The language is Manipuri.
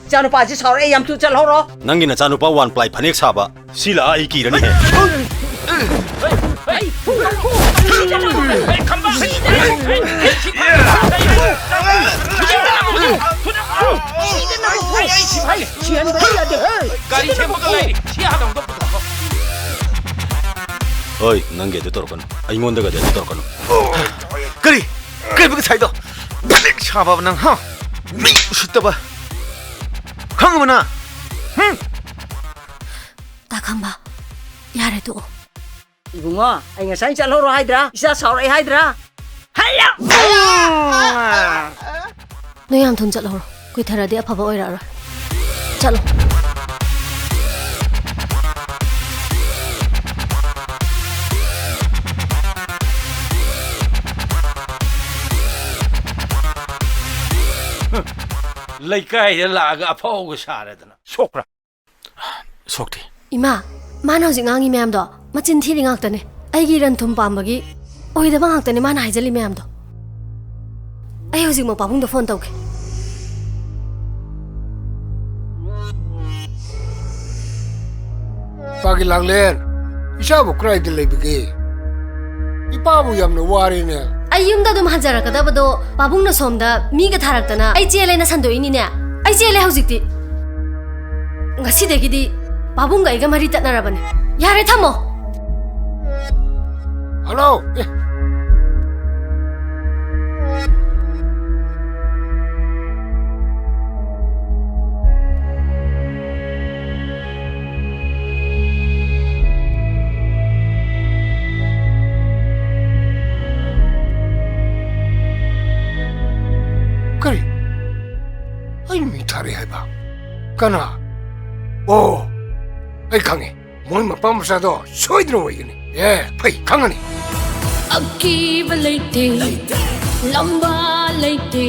Chanupa ji saur ai yam tu chal horo. Nangina chanupa one ply Fanek Saba. Sila ai ki rani he. Oi, nange de torkan. Ai ngonda ga de torkan. Kari bagi saido. Fanek Saba nang ha. Mi sutaba. Khang mana? Ta khamba. Yare to. Ibungo, ai ngasai chal horo haidra. Isa saur ai haidra. Hello. No yam thun chalo. Koi thara de aphaba oira ro. Chalo. Laikai laga apho ga saradana sokra Sokti. Ima, mana hojik ngangi ma'am do. Machin thiri ngak tane. Aigi ran thum pambagi. Oi da bang tane mana haijali ma'am do. Ai hojik mo pabung do phone tawke. Pagi langlen. Isa bu krai de lebige. Ipa bu yam no wari ne. Ai yum da dum hajara kada bado pabung na somda mi ga tharak tana. Ai chele na sando ini ne. Ai chele hojik ti. Ngasi de gidi pabung ga iga mari tatna rabane. Yare thamo. Hello. Kari. Ai mi thare hai ba. Kana. Oh. Ai khange. Moi ma pam sa do soidro wai ni. Phai khangani. Aki balite lamba laite